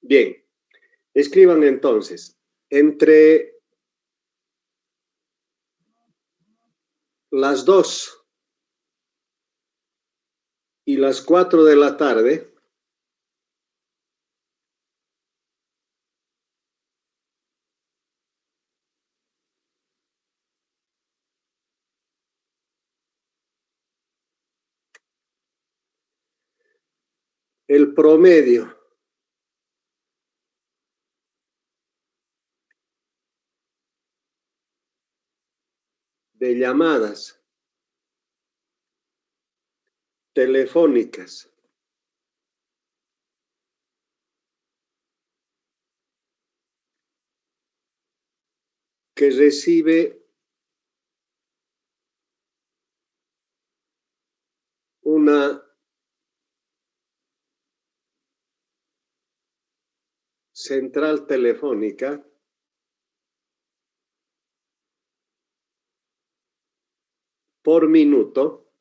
Bien, escriban entonces, entre las 2 y las 4 de la tarde, el promedio de llamadas telefónicas que recibe una central telefónica por minuto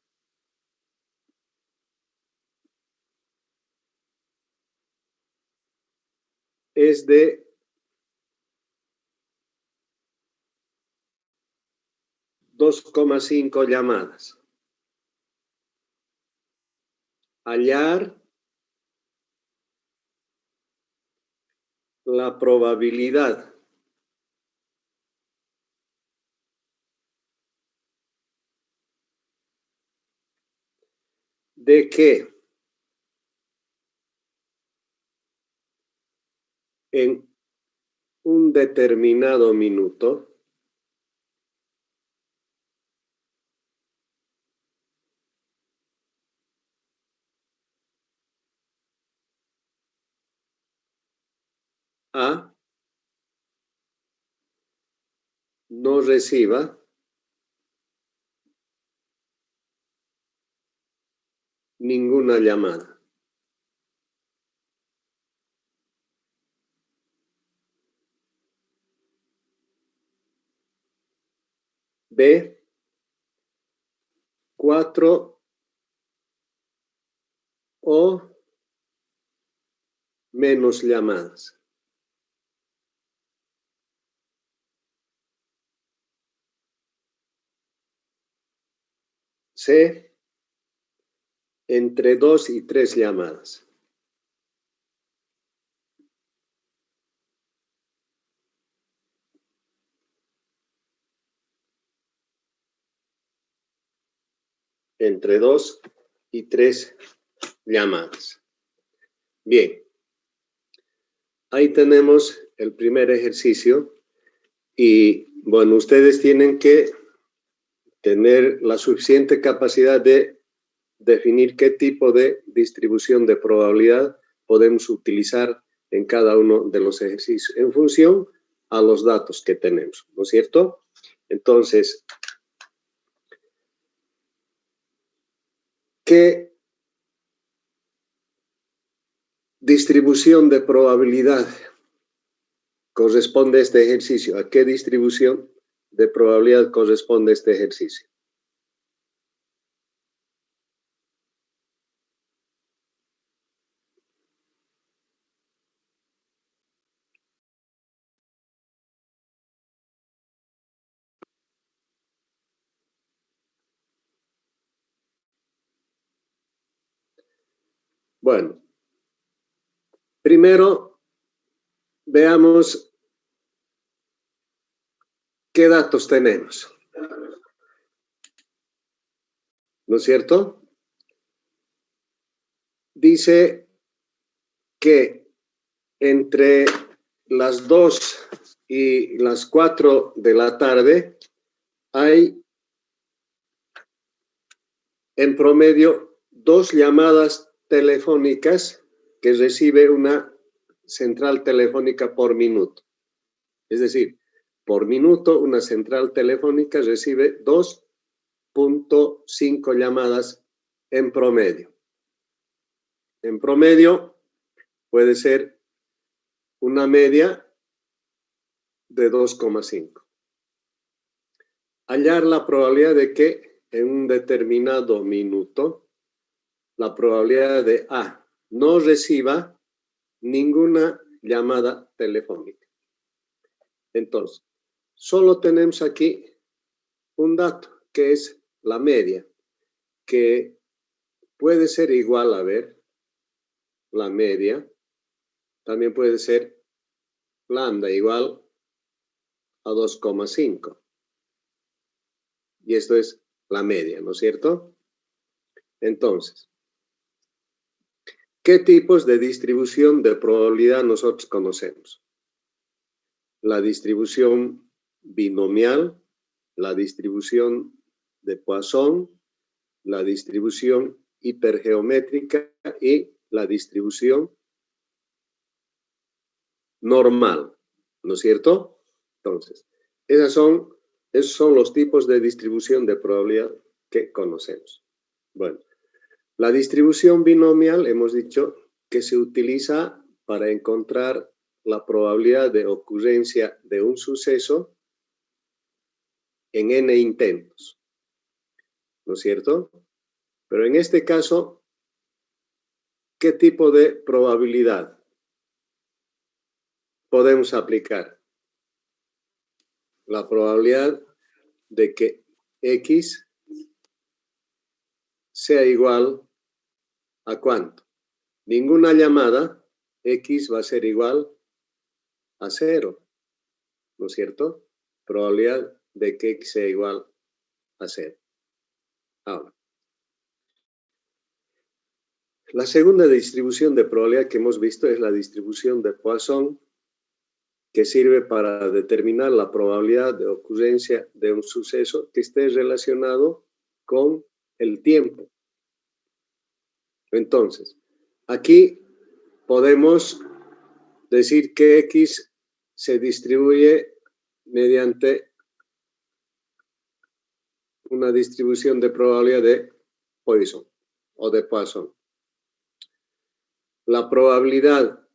es de 2,5 llamadas. Hallar la probabilidad de que en un determinado minuto A no reciba ninguna llamada. B, 4 o menos llamadas. C, entre 2 y 3 llamadas. Entre 2 y 3 llamadas. Bien, ahí tenemos el primer ejercicio y bueno, ustedes tienen que tener la suficiente capacidad de definir qué tipo de distribución de probabilidad podemos utilizar en cada uno de los ejercicios en función a los datos que tenemos, ¿no es cierto? Entonces, ¿qué distribución de probabilidad corresponde a este ejercicio? ¿A qué distribución de probabilidad corresponde este ejercicio? Bueno, primero veamos qué datos tenemos, ¿no es cierto? Dice que entre las 2 y las 4 de la tarde hay en promedio 2 llamadas telefónicas que recibe una central telefónica por minuto. Es decir, por minuto una central telefónica recibe 2.5 llamadas en promedio. En promedio puede ser una media de 2,5. Hallar la probabilidad de que en un determinado minuto la probabilidad de A no reciba ninguna llamada telefónica. Entonces, solo tenemos aquí un dato, que es la media, que puede ser igual, a ver, la media, también puede ser lambda igual a 2,5. Y esto es la media, ¿no es cierto? Entonces, ¿qué tipos de distribución de probabilidad nosotros conocemos? La distribución binomial, la distribución de Poisson, la distribución hipergeométrica y la distribución normal, ¿no es cierto? Entonces, esos son los tipos de distribución de probabilidad que conocemos. Bueno, la distribución binomial hemos dicho que se utiliza para encontrar la probabilidad de ocurrencia de un suceso en n intentos, ¿no es cierto? Pero en este caso, ¿qué tipo de probabilidad podemos aplicar? La probabilidad de que X sea igual a ¿cuánto? Ninguna llamada, X va a ser igual a 0, ¿no es cierto? Probabilidad de que X sea igual a 0. Ahora, la segunda distribución de probabilidad que hemos visto es la distribución de Poisson, que sirve para determinar la probabilidad de ocurrencia de un suceso que esté relacionado con el tiempo. Entonces, aquí podemos decir que X se distribuye mediante una distribución de probabilidad de Poisson o de Poisson. La probabilidad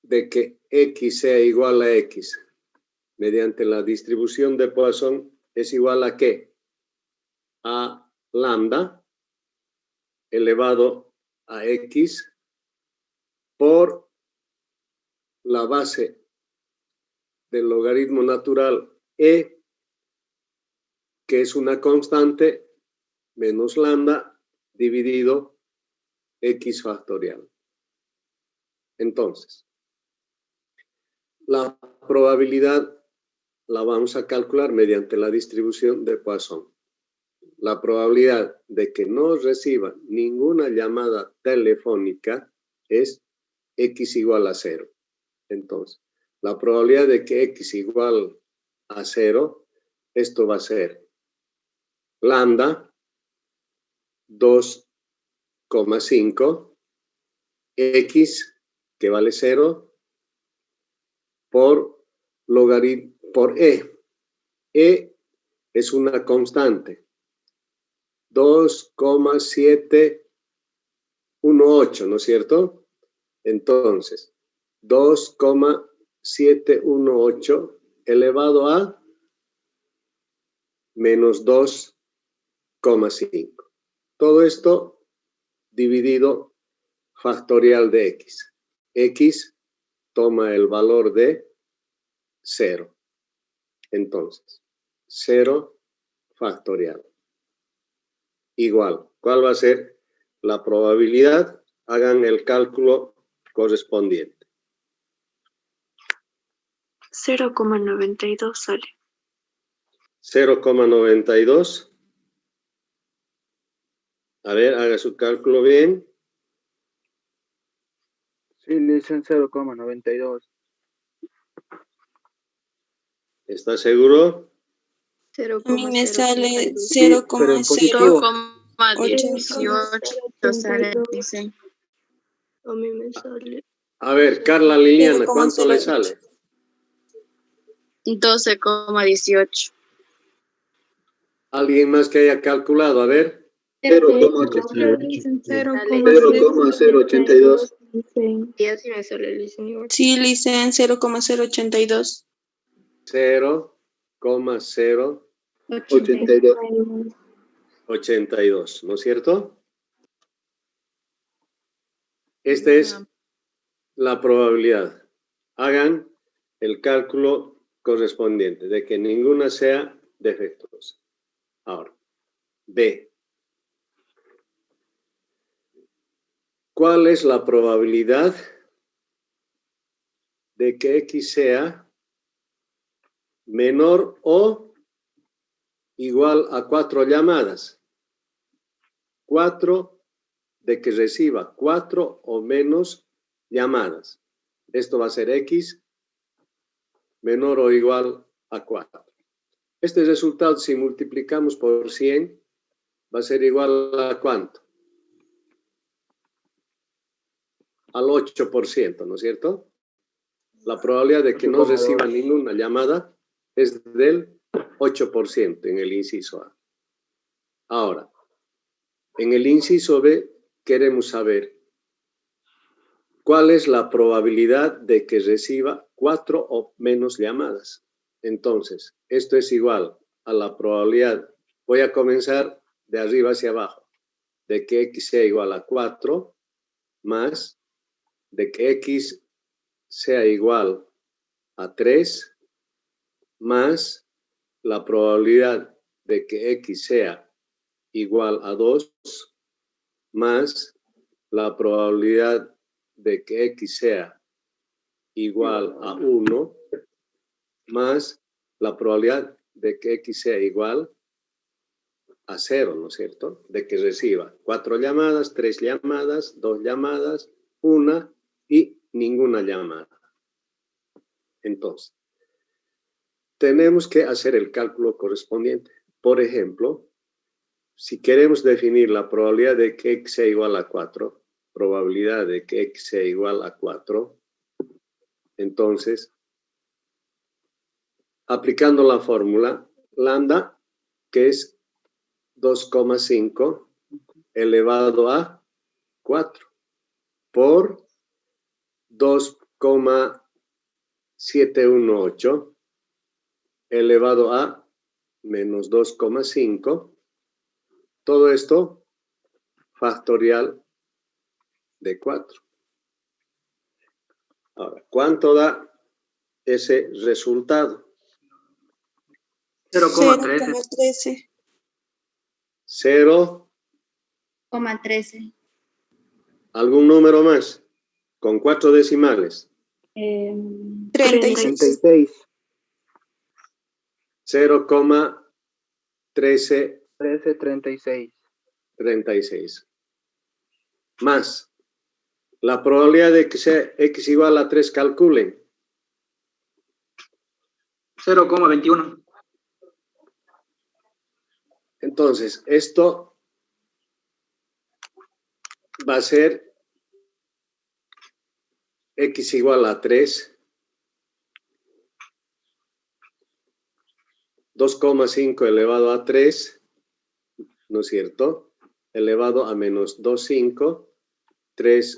de que X sea igual a X mediante la distribución de Poisson es igual a ¿qué? A lambda elevado a X por la base del logaritmo natural E, que es una constante, menos lambda dividido X factorial. Entonces, la probabilidad la vamos a calcular mediante la distribución de Poisson. La probabilidad de que no reciba ninguna llamada telefónica es X igual a 0. Entonces, la probabilidad de que X igual a 0, esto va a ser lambda 2,5 X, que vale 0, por logaritmo por E. E es una constante, 2,718, ¿no es cierto? Entonces, 2,718 elevado a menos 2,5. Todo esto dividido factorial de X. X toma el valor de 0. Entonces, 0 factorial. Igual, ¿cuál va a ser la probabilidad? Hagan el cálculo correspondiente. 0,92 sale. 0,92. A ver, haga su cálculo bien. Sí, le dicen 0,92. ¿Está seguro? A mí me sale Sí, pero en positivo. 0,18 sale, dice. A mí me sale A ver, Carla Liliana, ¿cuánto le sale? 12,18. ¿Alguien más que haya calculado? A ver. 0,082. Y así me sale el señor. Sí, Licen 0,082. 0,082, ¿no es cierto? Esta es la probabilidad. Hagan el cálculo correspondiente de que ninguna sea defectuosa. Ahora, B. ¿Cuál es la probabilidad de que X sea menor o igual a 4 llamadas? 4 de que reciba 4 o menos llamadas. Esto va a ser X menor o igual a 4. Este resultado, si multiplicamos por 100, va a ser igual a ¿cuánto? Al 8%, ¿no es cierto? La probabilidad de que no reciba ninguna llamada es del 8% en el inciso A. Ahora, en el inciso B queremos saber cuál es la probabilidad de que reciba 4 o menos llamadas. Entonces, esto es igual a la probabilidad, voy a comenzar de arriba hacia abajo, de que X sea igual a 4 más de que X sea igual a 3 más la probabilidad de que X sea igual a 2 más la probabilidad de que X sea igual a 1 más la probabilidad de que X sea igual a 0, ¿no es cierto? De que reciba 4 llamadas, 3 llamadas, 2 llamadas, 1 y ninguna llamada. Entonces, tenemos que hacer el cálculo correspondiente. Por ejemplo, si queremos definir la probabilidad de que X sea igual a 4, probabilidad de que X sea igual a 4, entonces, aplicando la fórmula, lambda, que es 2,5 elevado a 4 por 2,718 elevado a menos 2,5. Todo esto factorial de 4. Ahora, ¿cuánto da ese resultado? 0,13. 0,13. ¿Algún número más? Con 4 decimales. 36. 0,13. 1336. Más la probabilidad de que sea X igual a 3, calculen. 0,21. Entonces, esto va a ser X igual a 3, 2,5 elevado a 3, ¿no es cierto? Elevado a menos 2,5, 3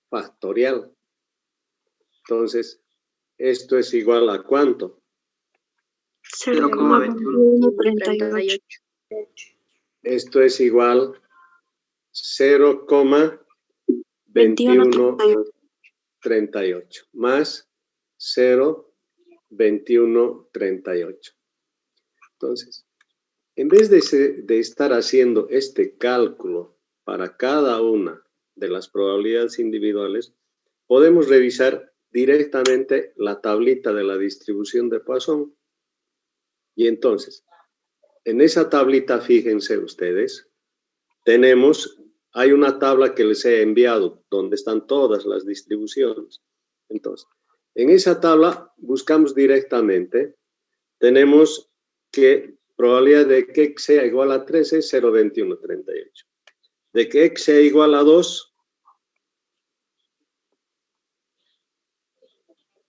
factorial. Entonces, esto es igual a ¿cuánto? 0,2138. Esto es igual 0,2138 más 0,2138. Entonces, en vez de estar haciendo este cálculo para cada una de las probabilidades individuales, podemos revisar directamente la tablita de la distribución de Poisson. Y entonces, en esa tablita, fíjense ustedes, hay una tabla que les he enviado donde están todas las distribuciones. Entonces, en esa tabla buscamos directamente, tenemos que probabilidad de que X sea igual a 3 es 0,2138. De que X sea igual a 2,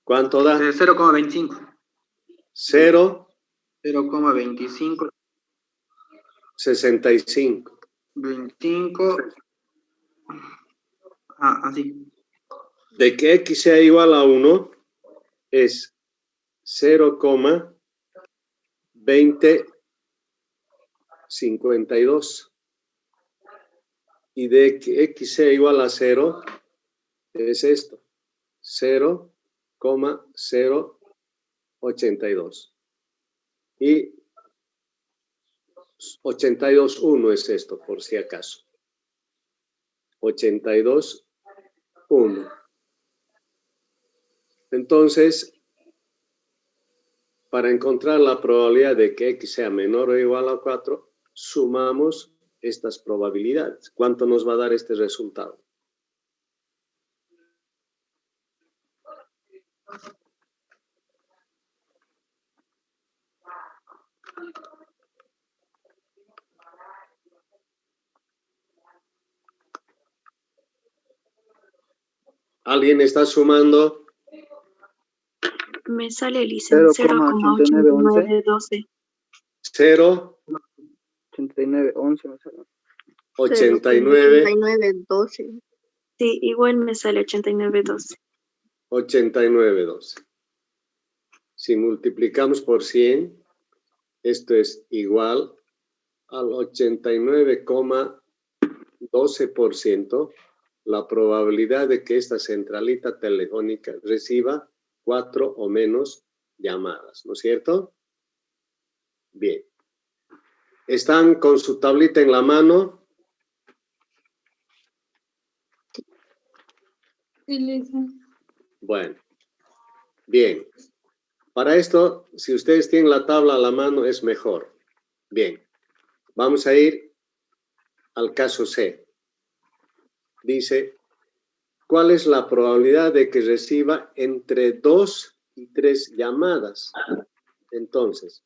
¿cuánto da? 0,25. 0,25. 65. 25. Así. De que X sea igual a 1 es 0,2052. Y de que X sea igual a 0 es esto, 0,082. Y 82,1 es esto, por si acaso. 82,1. Entonces, para encontrar la probabilidad de que x sea menor o igual a 4, sumamos estas probabilidades. ¿Cuánto nos va a dar este resultado? ¿Alguien está sumando? Me sale, Licen, 0,8912. 8911 me sale. 89, 8912. Sí, igual me sale 8912. 89,12. Si multiplicamos por 100, esto es igual al 89,12%, la probabilidad de que esta centralita telefónica reciba 4 o menos llamadas, ¿no es cierto? Bien. ¿Están con su tablita en la mano? Sí, Lisa. Bueno. Bien. Para esto, si ustedes tienen la tabla a la mano, es mejor. Bien. Vamos a ir al caso C. Dice, ¿cuál es la probabilidad de que reciba entre 2 y 3 llamadas? Entonces,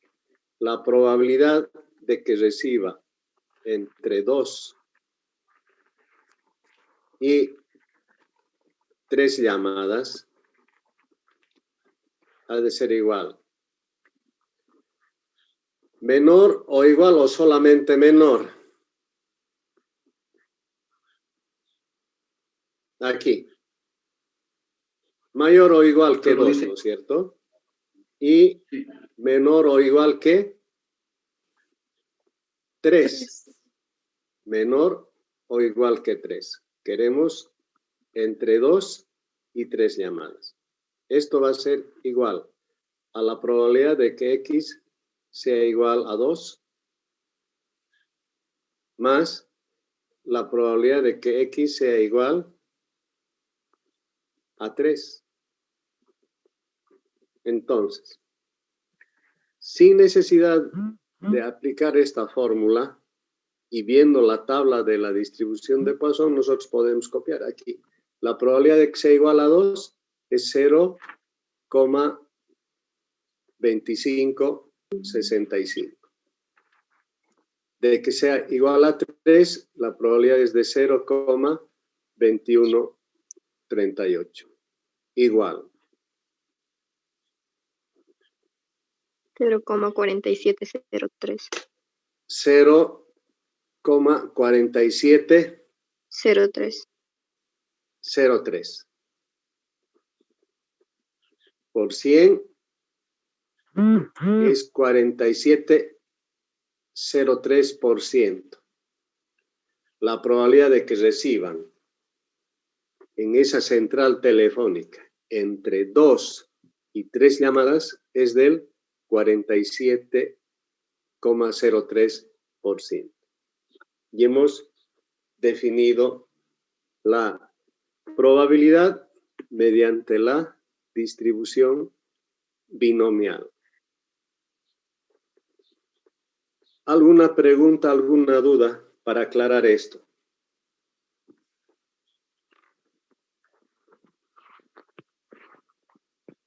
la probabilidad de que reciba entre 2 y 3 llamadas ha de ser igual. ¿Menor o igual o solamente menor? Aquí. Mayor o igual que 2, ¿no es cierto? Y menor o igual que 3. Menor o igual que 3. Queremos entre 2 y 3 llamadas. Esto va a ser igual a la probabilidad de que x sea igual a 2 más la probabilidad de que x sea igual a 3. Entonces, sin necesidad de aplicar esta fórmula y viendo la tabla de la distribución de Poisson, nosotros podemos copiar aquí. La probabilidad de que sea igual a 2 es 0,2565. De que sea igual a 3, la probabilidad es de 0,2138. Igual. 0,4703. 0,4703. Por 100 es 47,03%. La probabilidad de que reciban en esa central telefónica entre 2 y 3 llamadas es del 47,03%. Y hemos definido la probabilidad mediante la distribución binomial. ¿Alguna pregunta, alguna duda para aclarar esto?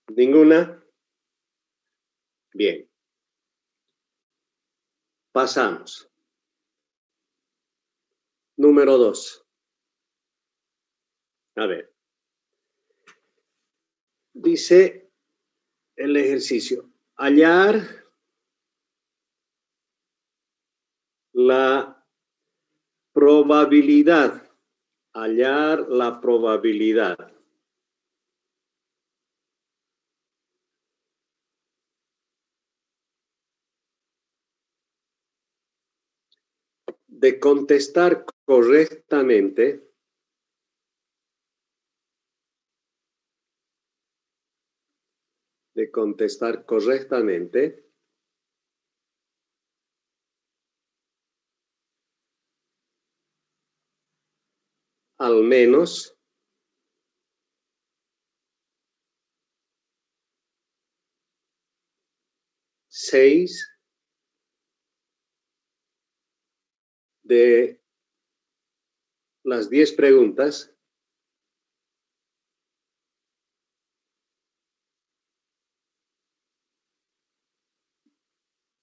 ¿Ninguna? Bien. Pasamos. Número 2. A ver. Dice el ejercicio, hallar la probabilidad. Hallar la probabilidad de contestar correctamente de contestar correctamente al menos seis de las 10 preguntas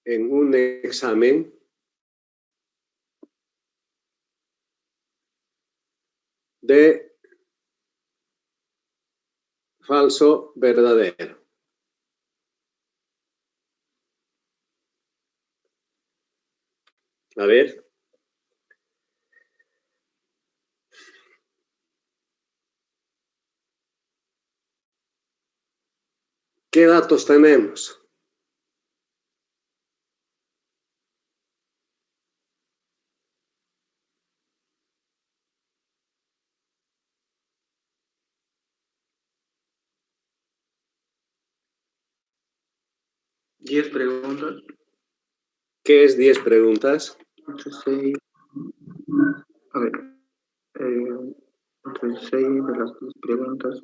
en un examen de falso verdadero. A ver. ¿Qué datos tenemos? Diez preguntas. ¿Qué es 10 preguntas? Entre 6. A ver. Entre 6 de las 10 preguntas.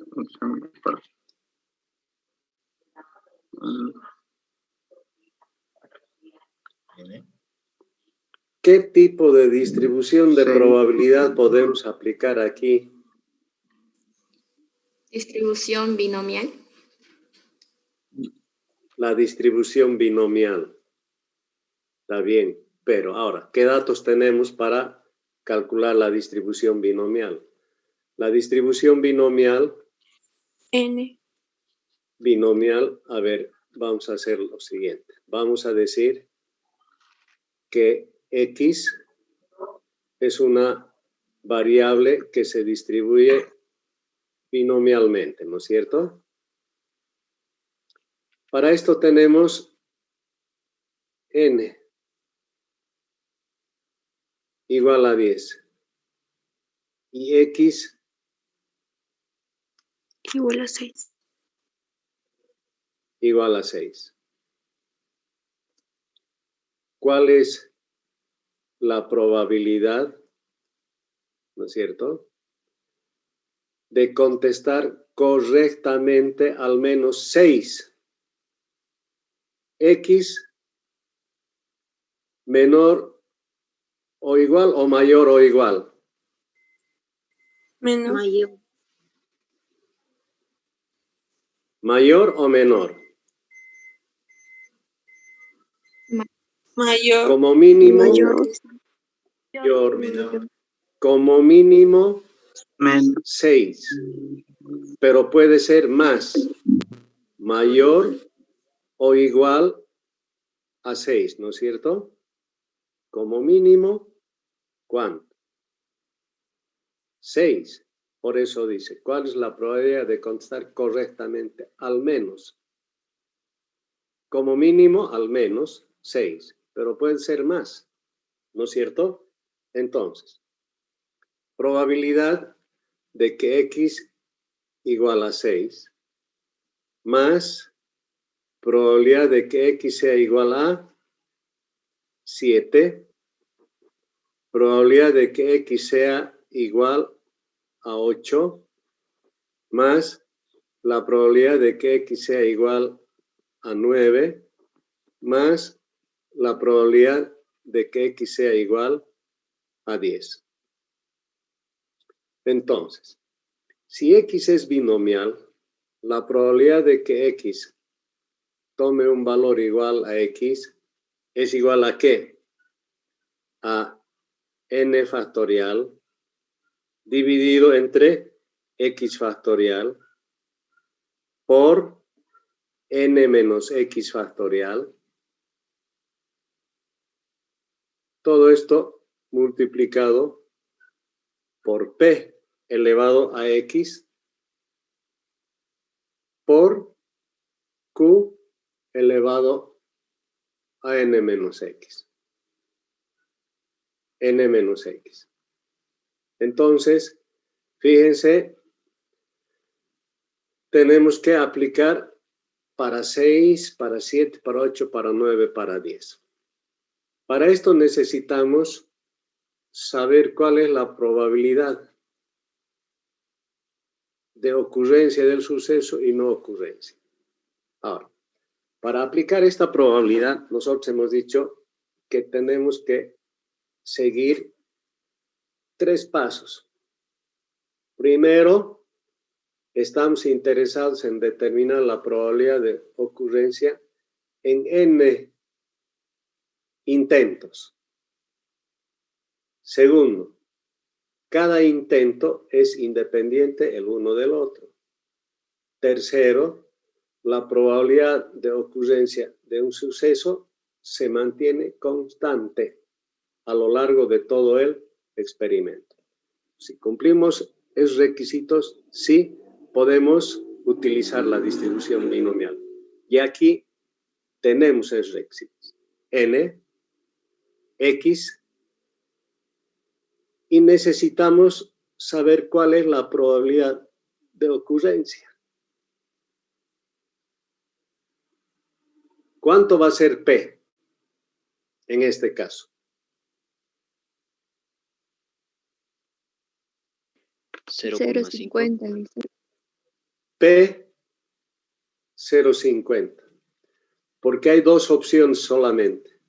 ¿Qué tipo de distribución de probabilidad podemos aplicar aquí? Distribución binomial. La distribución binomial. Está bien, pero ahora, ¿qué datos tenemos para calcular la distribución binomial? La distribución binomial. N. Binomial, a ver, vamos a hacer lo siguiente. Vamos a decir que X es una variable que se distribuye binomialmente, ¿no es cierto? Para esto tenemos N igual a 10 y X Igual a 6. igual a 6. ¿Cuál es la probabilidad, no es cierto, de contestar correctamente al menos 6? X menor o igual o mayor o igual. Menos. Mayor. ¿Mayor o menor? Mayor. Como mínimo. Mayor. Menor. Como mínimo 6. Pero puede ser más. Mayor o igual a 6, ¿no es cierto? Como mínimo, ¿cuánto? 6. Por eso dice, ¿cuál es la probabilidad de contestar correctamente? Al menos. Como mínimo, al menos 6. Pero puede ser más, ¿no es cierto? Entonces, probabilidad de que X igual a 6 más probabilidad de que X sea igual a 7, probabilidad de que X sea igual a 8, más la probabilidad de que X sea igual a 9, más la probabilidad de que X sea igual a 10. Entonces, si X es binomial, la probabilidad de que X tome un valor igual a X es igual a ¿qué? A n factorial dividido entre X factorial por n menos X factorial. Todo esto multiplicado por P elevado a X por Q elevado a n menos X. N menos X. Entonces, fíjense, tenemos que aplicar para 6, para 7, para 8, para 9, para 10. Para esto necesitamos saber cuál es la probabilidad de ocurrencia del suceso y no ocurrencia. Ahora, para aplicar esta probabilidad, nosotros hemos dicho que tenemos que seguir 3 pasos. Primero, estamos interesados en determinar la probabilidad de ocurrencia en n intentos. Segundo, cada intento es independiente el uno del otro. Tercero, la probabilidad de ocurrencia de un suceso se mantiene constante a lo largo de todo el experimento. Si cumplimos esos requisitos, sí podemos utilizar la distribución binomial. Y aquí tenemos esos requisitos. N, X, y necesitamos saber cuál es la probabilidad de ocurrencia. ¿Cuánto va a ser P en este caso? 0.50. P 0.50. Porque hay 2 opciones solamente.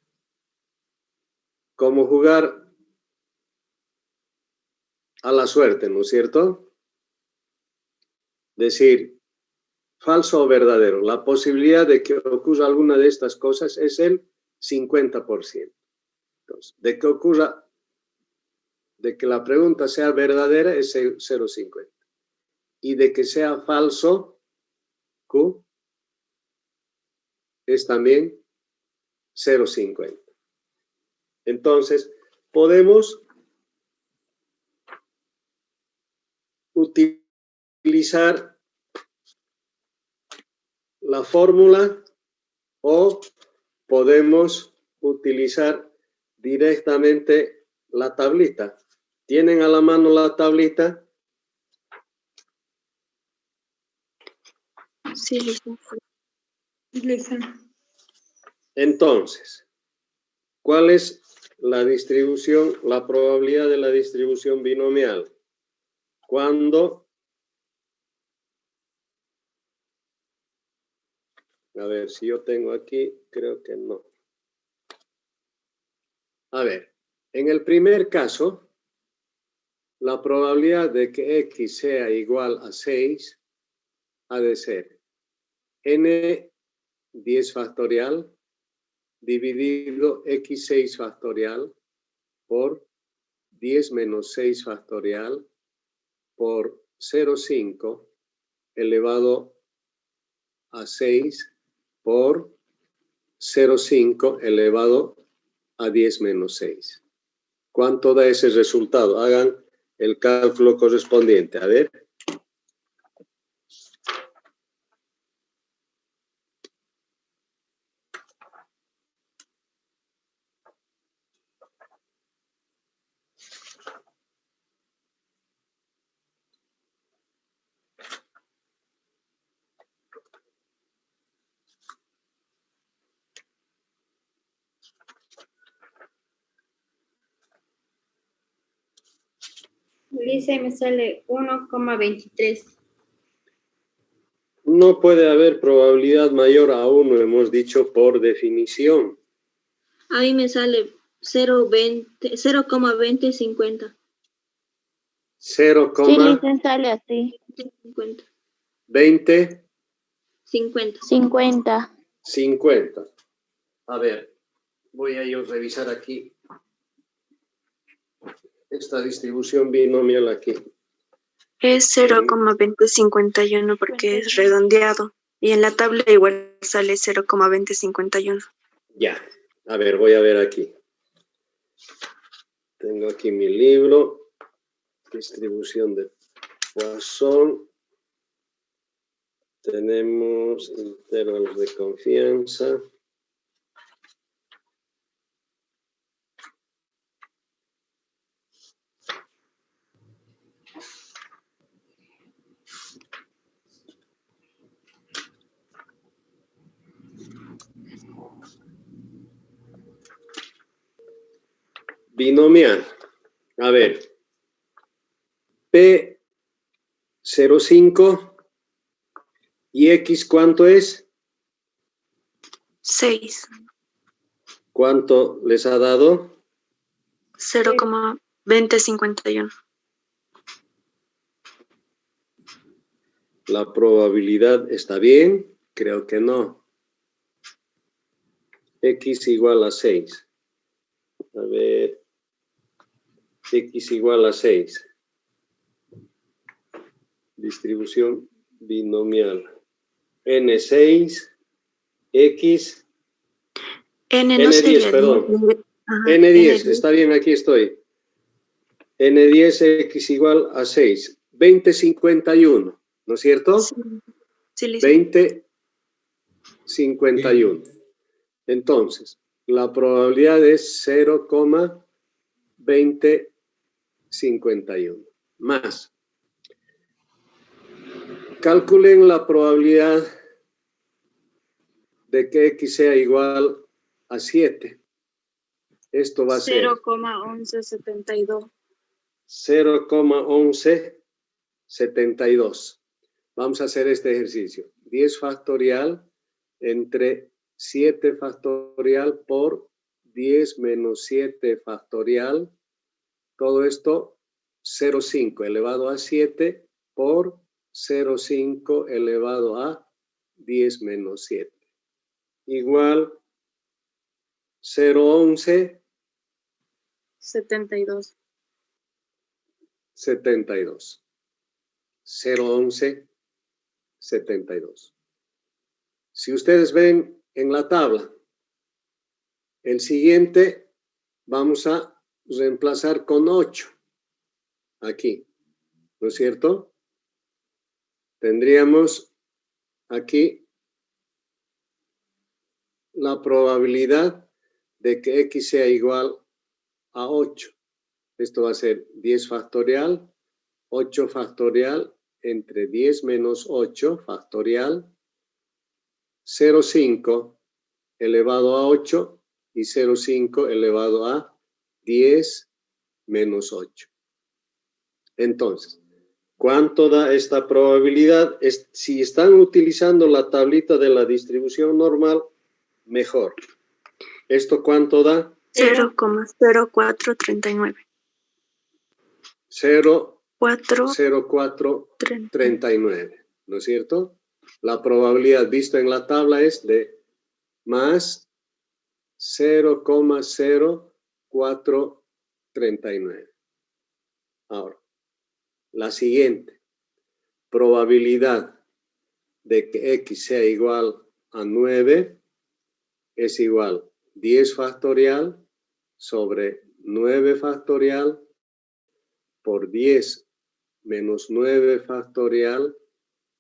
Como jugar a la suerte, ¿no es cierto? Decir, falso o verdadero. La posibilidad de que ocurra alguna de estas cosas es el 50%. Entonces, de que la pregunta sea verdadera es 0.50. Y de que sea falso, Q, es también 0.50. Entonces, podemos utilizar la fórmula o podemos utilizar directamente la tablita. ¿Tienen a la mano la tablita? Sí, licenciado. Entonces, ¿cuál es la distribución, la probabilidad de la distribución binomial? Cuando, a ver, si yo tengo aquí, creo que no. A ver, en el primer caso, la probabilidad de que X sea igual a 6 ha de ser N 10 factorial dividido X6 factorial por 10 menos 6 factorial por 0,5 elevado a 6 por 0,5 elevado a 10 menos 6. ¿Cuánto da ese resultado? Hagan el cálculo correspondiente. A ver. Dice, me sale 1,23. No puede haber probabilidad mayor a 1, hemos dicho por definición. A mí me sale 0,2050. 0, Sí, licenciado, sale así. 50. 20, 50. 50. 50. A ver, voy a yo revisar aquí esta distribución binomial aquí. Es 0,2051 porque es redondeado. Y en la tabla igual sale 0,2051. Ya, a ver, voy a ver aquí. Tengo aquí mi libro, distribución de Poisson. Tenemos intervalos de confianza. binomial. A ver. P05 y X, ¿cuánto es? 6. ¿Cuánto les ha dado? 0,2051. La probabilidad está bien, creo que no. X igual a 6. A ver. X igual a 6. Distribución binomial. N6, X, N no N10, sería perdón. Ajá, N10, está bien, aquí estoy. N10, X igual a 6. 2051, ¿no es cierto? Sí, sí, listo. 2051. Entonces, la probabilidad es 0,2051. Más. Calculen la probabilidad de que X sea igual a 7. Esto va a ser 0,1172. 0,1172. Vamos a hacer este ejercicio. 10 factorial entre 7 factorial por 10 menos 7 factorial. Todo esto 0,5 elevado a 7 por 0,5 elevado a 10 menos 7. Igual 0,11 72. 72. 0,11 72. Si ustedes ven en la tabla, el siguiente vamos a reemplazar con 8. Aquí, ¿no es cierto? Tendríamos aquí la probabilidad de que X sea igual a 8. Esto va a ser 10 factorial, 8 factorial entre 10 menos 8 factorial, 0,5 elevado a 8 y 0,5 elevado a 10 menos 8. Entonces, ¿cuánto da esta probabilidad? Si están utilizando la tablita de la distribución normal, mejor. ¿Esto cuánto da? 0,0439. 0,0439, ¿no es cierto? La probabilidad vista en la tabla es de más 0,0439. Ahora, la siguiente, probabilidad de que X sea igual a 9 es igual 10 factorial sobre 9 factorial por 10 menos 9 factorial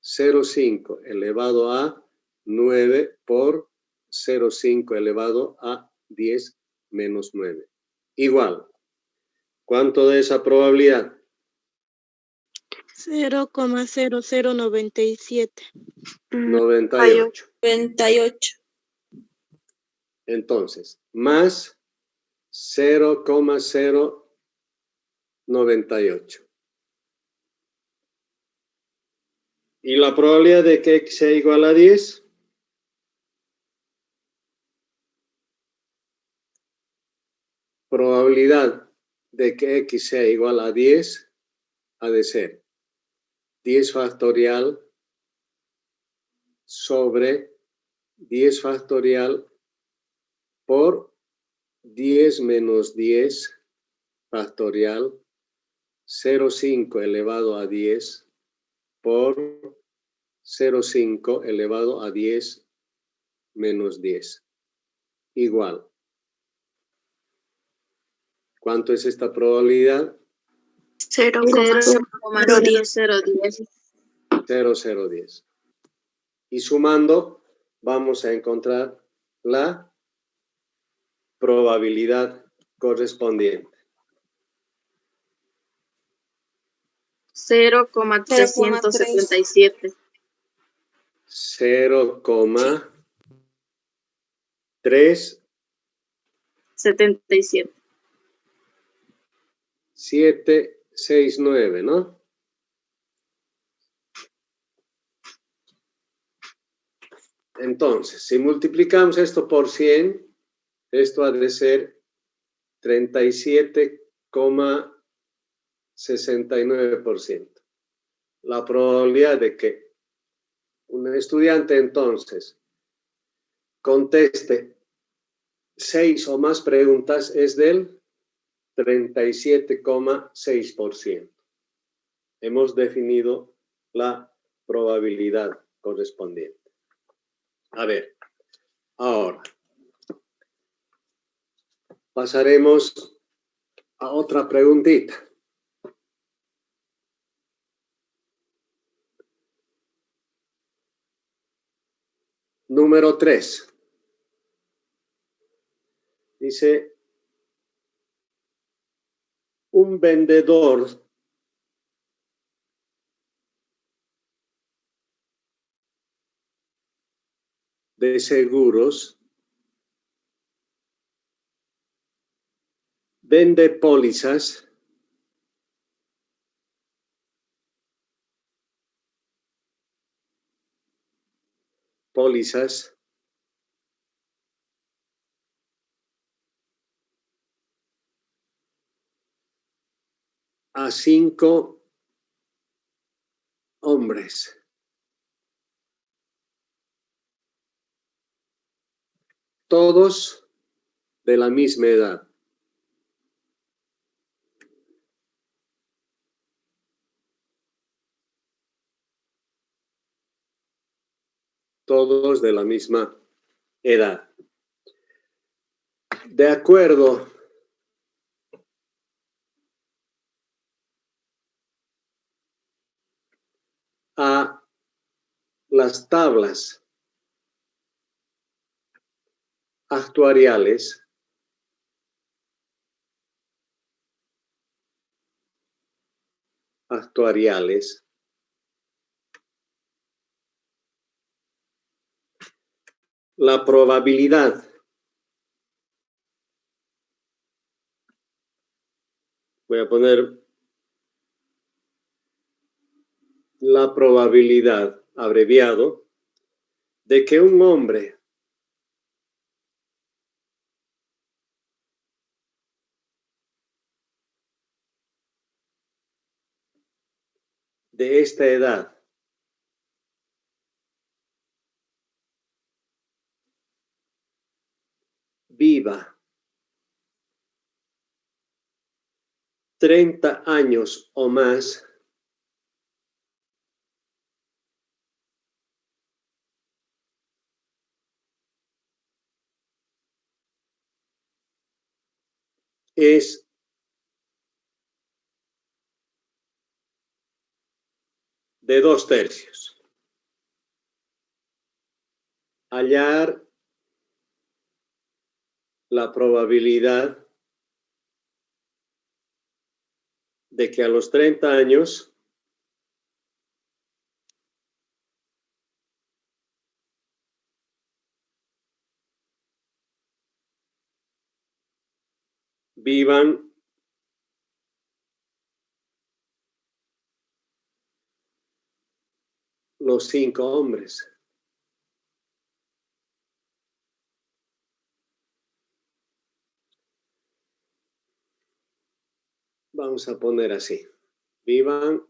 0,5 elevado a 9 por 0,5 elevado a 10 menos 9. Igual. ¿Cuánto de esa probabilidad? 0,0097. 98. 98. Entonces, más 0,098. ¿Y la probabilidad de que X sea igual a 10? Probabilidad de que X sea igual a 10 ha de ser 10 factorial sobre 10 factorial por 10 menos 10 factorial 0,5 elevado a 10 por 0,5 elevado a 10 menos 10. Igual. ¿Cuánto es esta probabilidad? 0,0010. 0,010. Y sumando, vamos a encontrar la probabilidad correspondiente. 0,377. 0,377. 77. 769, ¿no? Entonces, si multiplicamos esto por 100, esto ha de ser 37,69%. La probabilidad de que un estudiante entonces conteste 6 o más preguntas es del 37,6%. Hemos definido la probabilidad correspondiente. A ver, ahora pasaremos a otra preguntita. Número 3. Dice, un vendedor de seguros vende pólizas a 5 hombres. Todos de la misma edad. Todos de la misma edad. De acuerdo a las tablas actuariales, la probabilidad voy a poner la probabilidad abreviado de que un hombre de esta edad viva 30 años o más es de 2/3. Hallar la probabilidad de que a los 30 años vivan los 5 hombres. Vamos a poner así. Vivan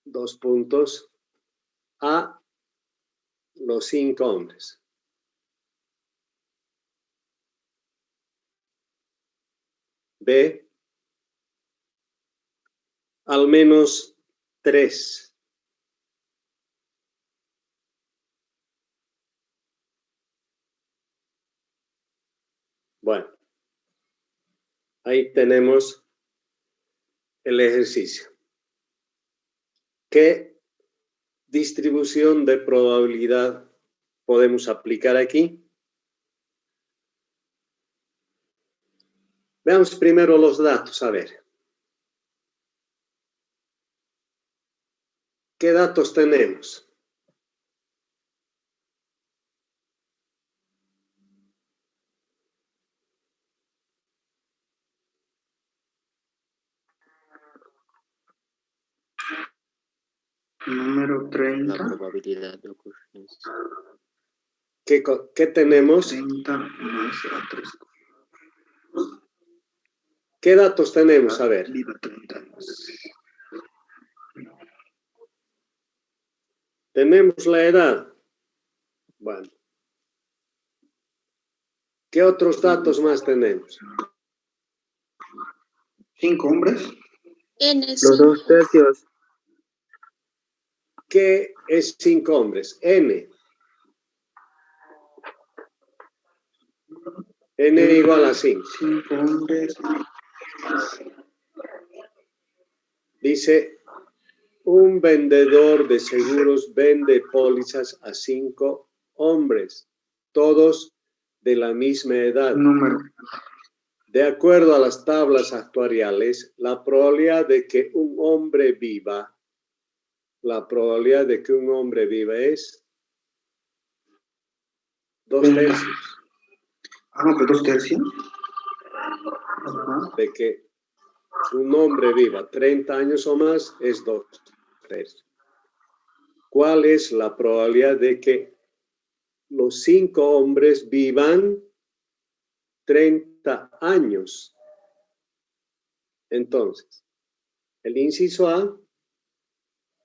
2 puntos a los 5 hombres. B, al menos 3. Bueno, ahí tenemos el ejercicio. ¿Qué distribución de probabilidad podemos aplicar aquí? Veamos primero los datos, a ver. ¿Qué datos tenemos? Número La 30. probabilidad de ocurrencia. ¿Qué tenemos? 30 más 3. ¿Qué datos tenemos? A ver. Viva 30 más. Tenemos la edad. Bueno. ¿Qué otros datos más tenemos? 5 hombres. Los 2 tercios. ¿Qué es 5 hombres? N. N igual a 5. 5 hombres. Dice, un vendedor de seguros vende pólizas a 5 hombres, todos de la misma edad. Número. De acuerdo a las tablas actuariales, la probabilidad de que un hombre viva es 2 tercios. No, pero 2 tercios. Ajá. De que un hombre viva 30 años o más es 2 tercios. ¿Cuál es la probabilidad de que los 5 hombres vivan 30 años? Entonces, el inciso A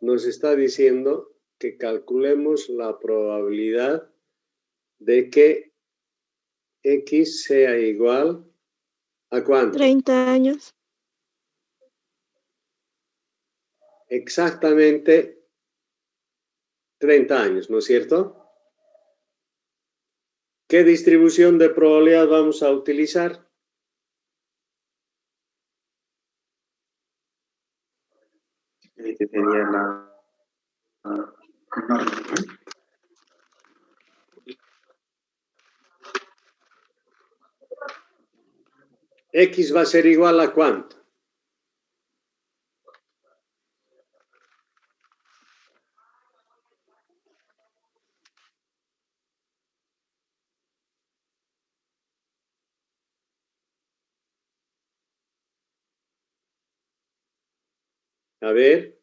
nos está diciendo que calculemos la probabilidad de que X sea igual a ¿cuánto? 30 años. Exactamente 30 años, ¿no es cierto? ¿Qué distribución de probabilidad vamos a utilizar? Esta sería la norma. X va a ser igual a ¿cuánto? A ver.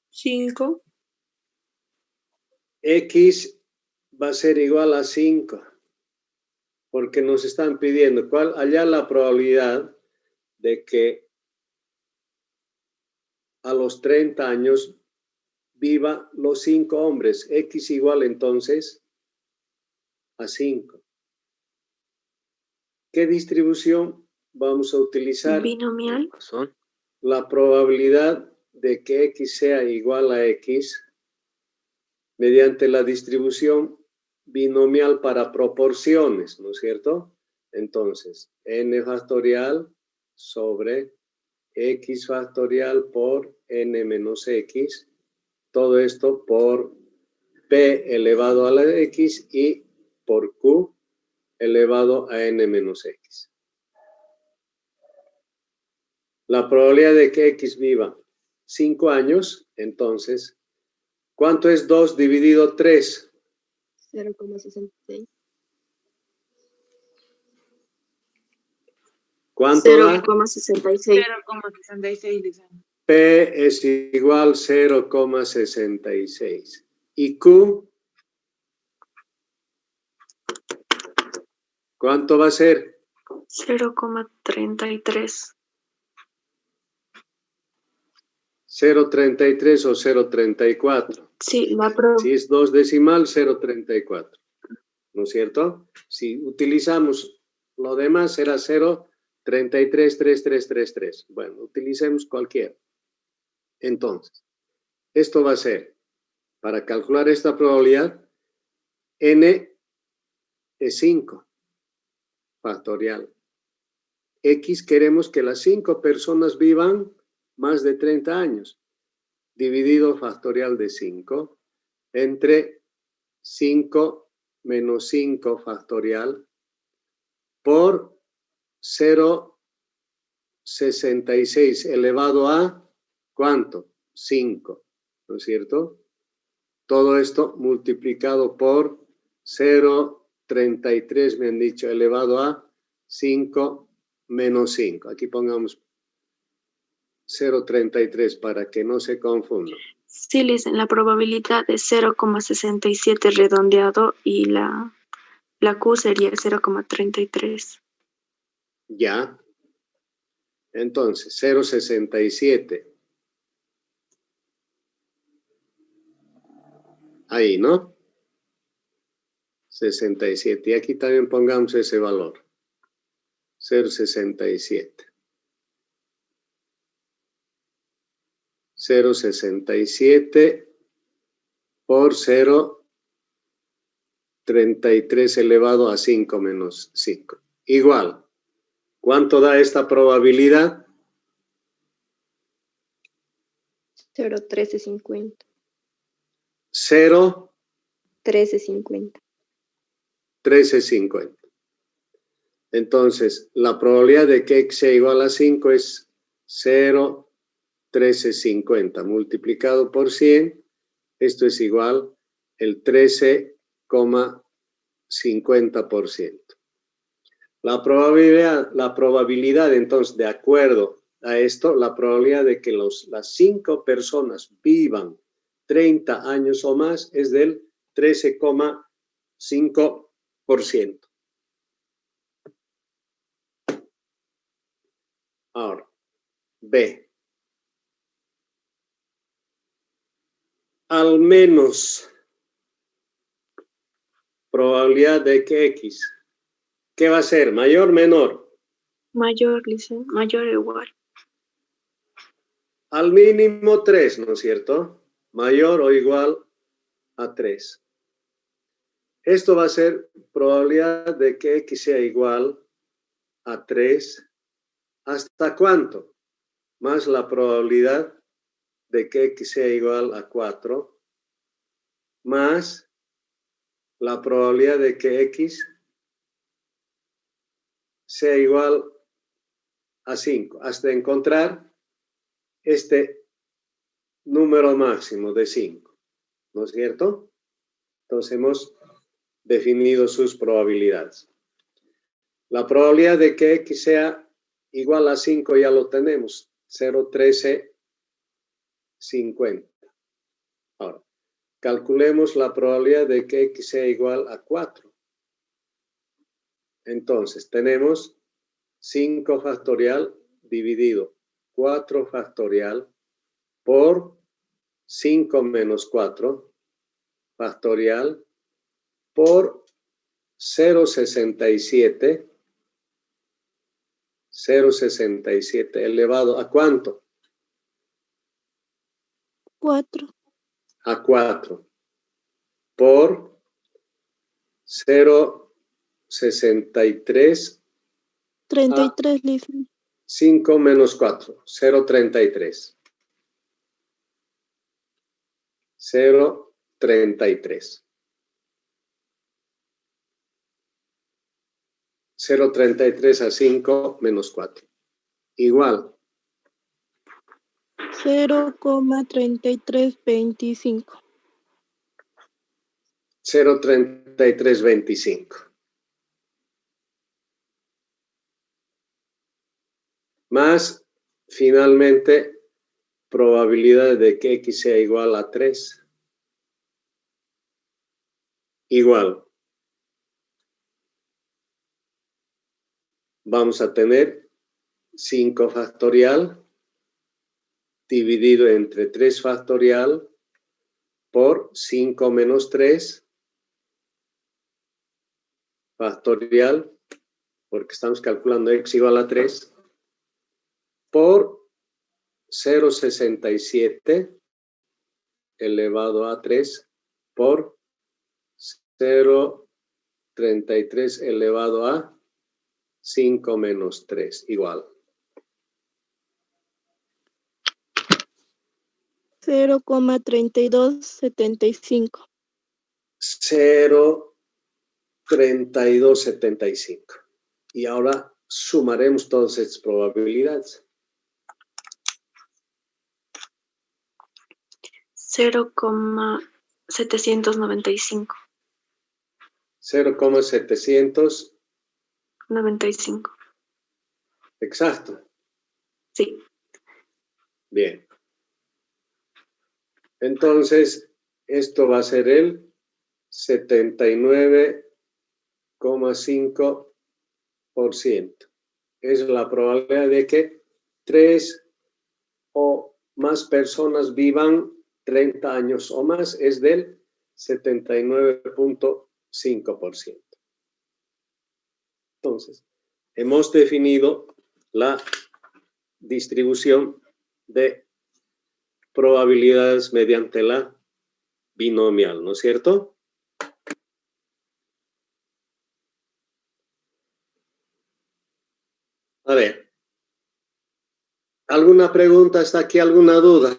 Cinco. X va a ser igual a 5, porque nos están pidiendo cuál allá la probabilidad de que a los 30 años viva los 5 hombres. X igual entonces a 5. ¿Qué distribución vamos a utilizar? Binomial. Razón. La probabilidad de que X sea igual a X mediante la distribución binomial para proporciones, ¿no es cierto? Entonces, n factorial sobre x factorial por n menos x, todo esto por p elevado a la x y por q elevado a n menos x. La probabilidad de que x viva 5 años, entonces, ¿cuánto es 2 dividido 3? 0,66. ¿Cuánto da? 0,66. 0,66 dicen. P es igual 0,66. ¿Y Q? ¿Cuánto va a ser? 0,33. 0,33 o 0,34. Sí, Si es 2 decimal, 0,34. ¿No es cierto? Si utilizamos lo demás, será 0,333333. Bueno, utilicemos cualquiera. Entonces, esto va a ser, para calcular esta probabilidad, n es 5 factorial. X queremos que las 5 personas vivan más de 30 años, dividido factorial de 5 entre 5 menos 5 factorial por 0,66 elevado a ¿cuánto? 5, ¿no es cierto? Todo esto multiplicado por 0,33, me han dicho, elevado a 5 menos 5. Aquí pongamos 0.33 para que no se confunda. Sí, Liz, la probabilidad es 0,67 redondeado y la Q sería 0,33. Ya. Entonces, 0.67. Ahí, ¿no? 67. Y aquí también pongamos ese valor. 0.67. 0.67 por 0.33 elevado a 5 menos 5. Igual. ¿Cuánto da esta probabilidad? 0,1350. 0. 1350. 13.50. Entonces, la probabilidad de que x sea igual a 5 es 0,1350 multiplicado por 100. Esto es igual el 13,50%. La probabilidad, entonces, de acuerdo a esto, la probabilidad de que las 5 personas vivan 30 años o más es del 13,5%. Ahora, B. Al menos probabilidad de que X, ¿qué va a ser? ¿Mayor o menor? Mayor, Liz, mayor o igual. Al mínimo 3, ¿no es cierto? Mayor o igual a 3. Esto va a ser probabilidad de que X sea igual a 3. ¿Hasta cuánto? Más la probabilidad de que X sea igual a 4, más la probabilidad de que X sea igual a 5, hasta encontrar este número máximo de 5, ¿no es cierto? Entonces hemos definido sus probabilidades. La probabilidad de que X sea igual a 5 ya lo tenemos, 0,1350. Ahora, calculemos la probabilidad de que X sea igual a 4. Entonces, tenemos 5 factorial dividido 4 factorial por 5 menos 4 factorial por 0,67. 0,67 elevado ¿a cuánto? 4. A 4 por 0,63. 33, Liz. 5 menos 4, 0,33. 0,33. 0,33 a 5 menos 4. Igual. 0,3325. 0,3325. Más, finalmente, probabilidad de que X sea igual a 3. Igual. Vamos a tener 5 factorial dividido entre 3 factorial por 5 menos 3 factorial, porque estamos calculando X igual a 3, por 0,67 elevado a 3 por 0,33 elevado a 5 menos 3, igual. 0,3275. 0,3275. Y ahora sumaremos todas estas probabilidades. 0,795. 0,795. 95. Exacto. Sí. Bien. Entonces, esto va a ser el 79,5%. Es la probabilidad de que 3 o más personas vivan 30 años o más, es del 79,5%. Entonces, hemos definido la distribución de probabilidades mediante la binomial, ¿no es cierto? A ver, ¿alguna pregunta hasta aquí? ¿Alguna duda?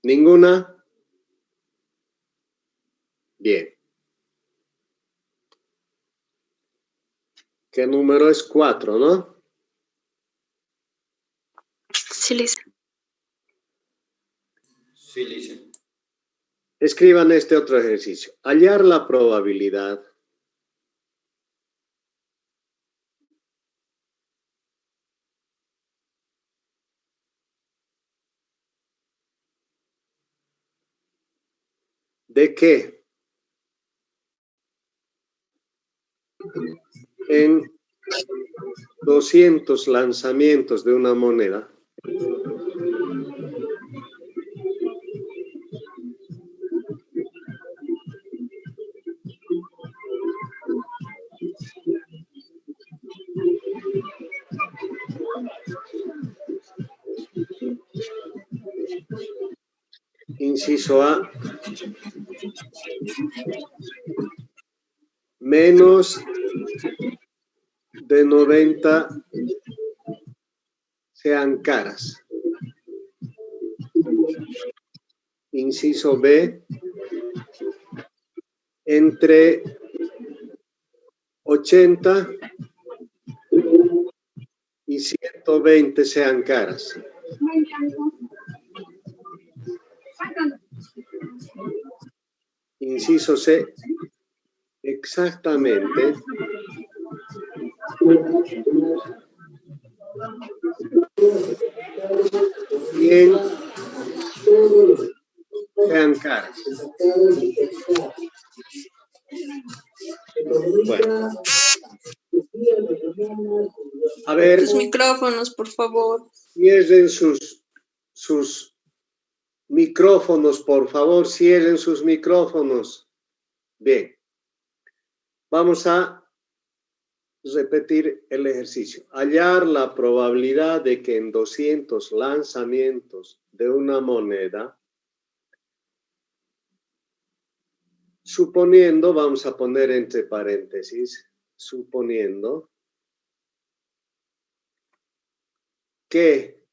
¿Ninguna? Bien. ¿Qué número es? 4, ¿no? Sí, Lisa. Sí, Lisa. Escriban este otro ejercicio. Hallar la probabilidad de que en 200 lanzamientos de una moneda inciso A, menos de 90 sean caras. Inciso B, entre 80 y 120 sean caras. Inciso C, exactamente 100 sean caras. Bueno. A ver. Sus micrófonos, por favor. Cierren sus micrófonos, por favor, cierren sus micrófonos. Bien. Vamos a repetir el ejercicio. Hallar la probabilidad de que en 200 lanzamientos de una moneda, suponiendo, vamos a poner entre paréntesis, suponiendo que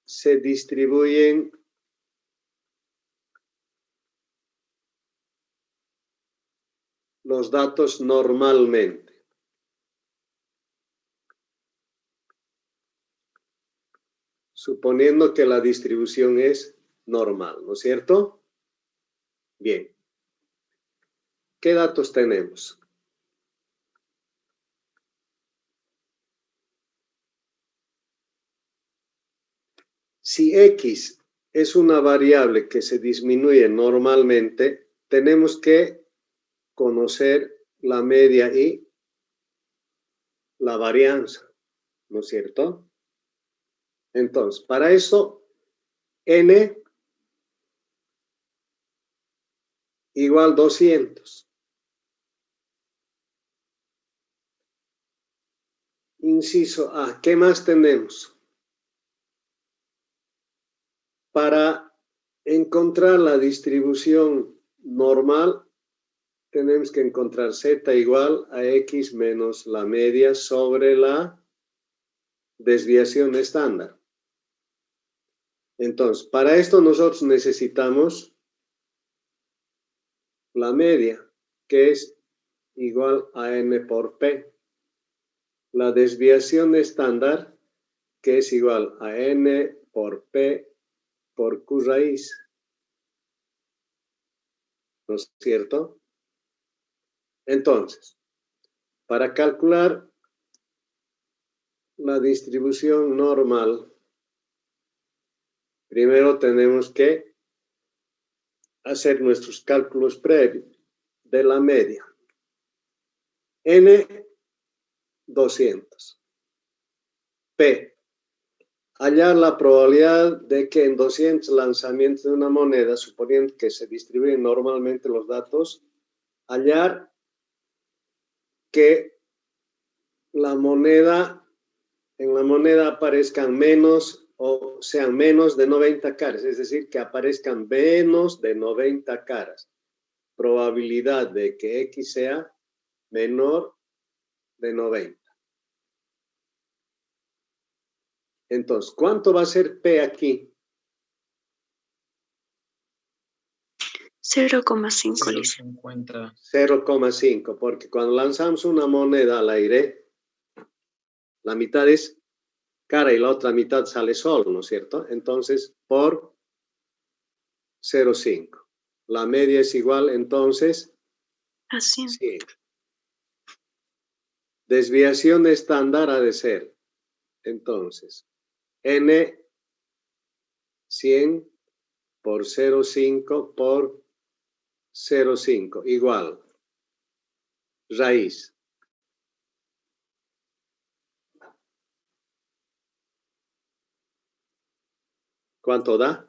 se distribuyen los datos normalmente. Suponiendo que la distribución es normal, ¿no es cierto? Bien. ¿Qué datos tenemos? Si X es una variable que se disminuye normalmente, tenemos que conocer la media y la varianza, ¿no es cierto? Entonces, para eso, n igual 200. Inciso A, ¿qué más tenemos? Para encontrar la distribución normal, tenemos que encontrar z igual a x menos la media sobre la desviación estándar. Entonces, para esto nosotros necesitamos la media, que es igual a n por p. La desviación estándar, que es igual a n por p por q raíz. ¿No es cierto? Entonces, para calcular la distribución normal, primero tenemos que hacer nuestros cálculos previos de la media. N, 200. P, hallar la probabilidad de que en 200 lanzamientos de una moneda, suponiendo que se distribuyen normalmente los datos, hallar que en la moneda aparezcan menos o sean menos de 90 caras, es decir, que aparezcan menos de 90 caras. Probabilidad de que X sea menor de 90. Entonces, ¿cuánto va a ser P aquí? 0,5, Lisa. 0,50. 0,5, porque cuando lanzamos una moneda al aire, la mitad es cara y la otra mitad sale sol, ¿no es cierto? Entonces, por 0,5. La media es igual, entonces, Así. 100. Desviación estándar ha de ser, entonces, N 100 por 0,5 por 0,5, igual, raíz. ¿Cuánto da?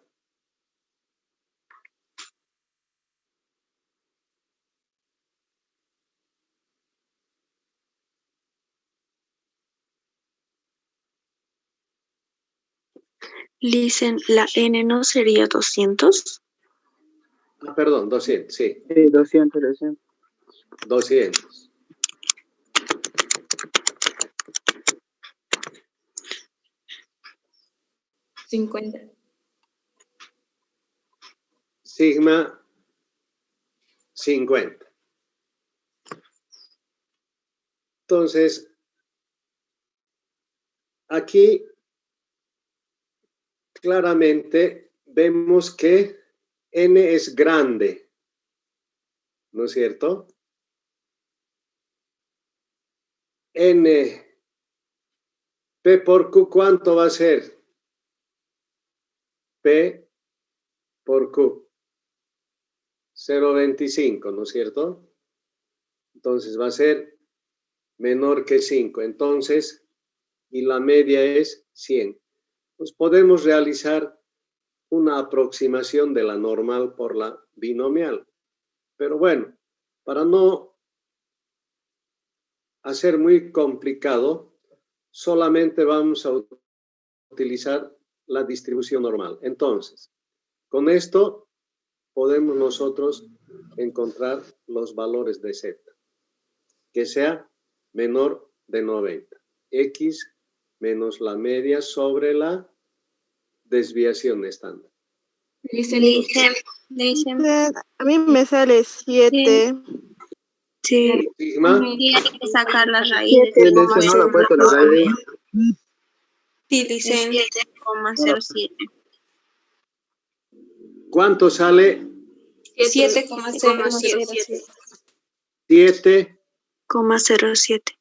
Dicen, la N no sería 200. Ah, perdón, 200, sí. Sí, 200, 200. 200. Sigma 50. Entonces, aquí claramente vemos que N es grande, ¿no es cierto? N, P por Q, ¿cuánto va a ser? P por Q. 0,25, ¿no es cierto? Entonces va a ser menor que 5. Entonces, y la media es 100. Pues podemos realizar una aproximación de la normal por la binomial. Pero bueno, para no hacer muy complicado, solamente vamos a utilizar la distribución normal. Entonces, con esto podemos nosotros encontrar los valores de Z, que sea menor de 90. X menos la media sobre la desviación estándar. A mí me sale 7. Sí. Sigma, Y hay que sacar las raíces. Sí, dice, no lo ha puesto la raíz. Sí, dicen 7,07. ¿cuánto sale? 7,07. 7, 0,07.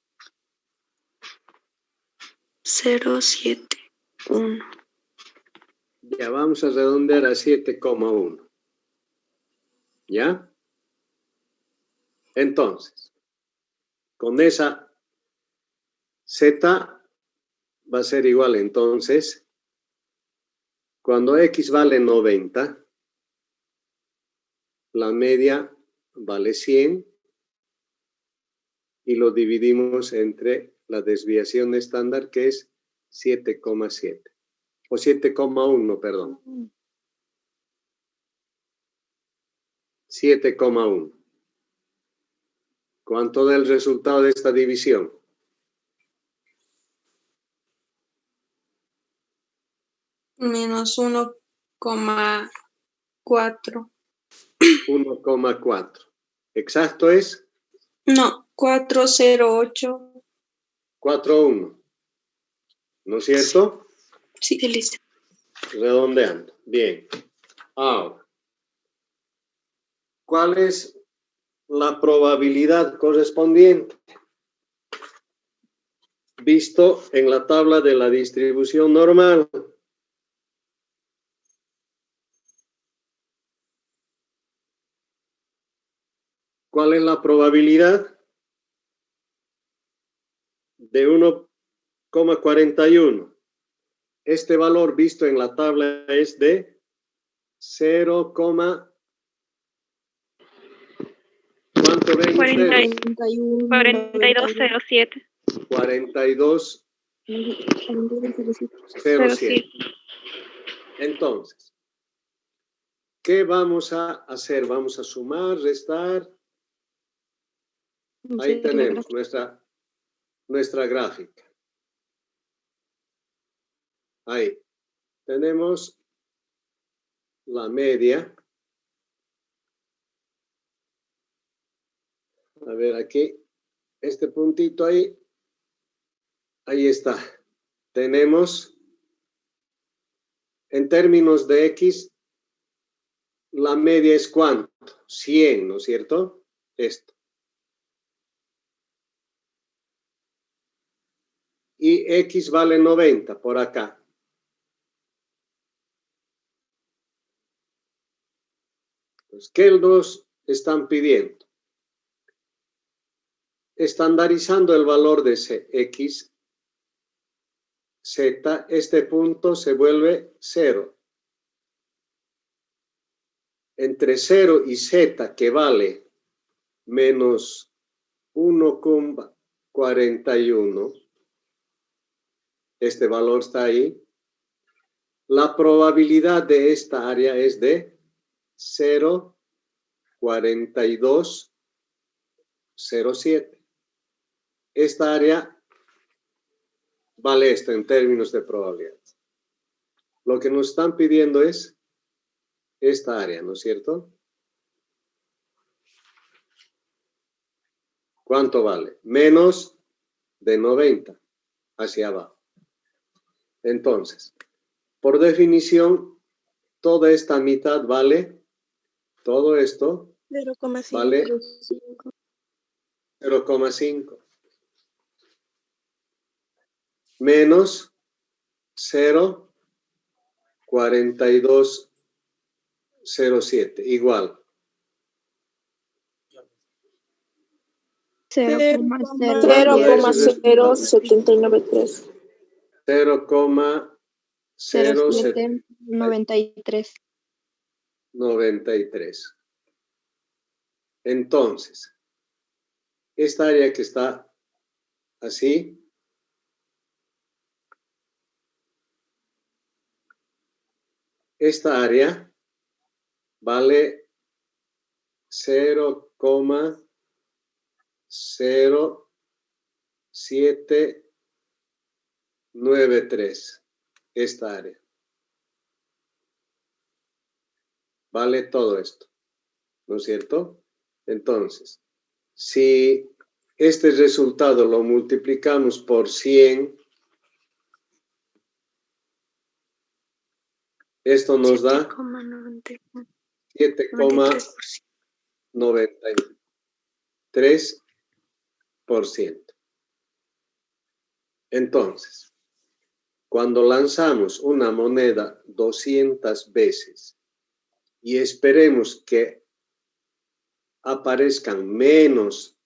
071. ya vamos a redondear a 7,1. ¿Ya? Entonces, con esa Z va a ser igual, entonces, cuando X vale 90, la media vale 100 y lo dividimos entre la desviación estándar, que es 7,7 o 7,1, perdón. 7,1. ¿Cuánto da el resultado de esta división? Menos 1,4. 1,4. ¿Exacto es? No, 408. 4,1. ¿No es cierto? Sí, Elisa. Redondeando. Bien. Ahora, ¿cuál es la probabilidad correspondiente? visto en la tabla de la distribución normal. ¿Cuál es la probabilidad? De 1,41. Este valor visto en la tabla es de 0, ¿cuánto ven ustedes? 4207. 4207. Entonces, ¿qué vamos a hacer? Vamos a sumar, restar. Ahí tenemos nuestra gráfica. Ahí tenemos la media. A ver aquí, este puntito ahí. Ahí está. Tenemos, en términos de X, la media es ¿cuánto? 100, ¿no es cierto? Esto. Y X vale 90 por acá. Pues, ¿qué nos están pidiendo? Estandarizando el valor de X, Z, este punto se vuelve 0. Entre 0 y Z, que vale menos 1,41, este valor está ahí, la probabilidad de esta área es de 0,4207. Esta área vale esto en términos de probabilidad. Lo que nos están pidiendo es esta área, ¿no es cierto? ¿Cuánto vale? Menos de 90 hacia abajo. Entonces, por definición, toda esta mitad vale, todo esto 0,5. vale 0,5 menos 0,4207, igual. 0,0793. 0,0793. Entonces, esta área que está así, esta área vale 0,0793. Esta área. Vale todo esto, ¿no es cierto? Entonces, si este resultado lo multiplicamos por 100, esto nos da 7,93%. Entonces, cuando lanzamos una moneda 200 veces y esperemos que aparezcan menos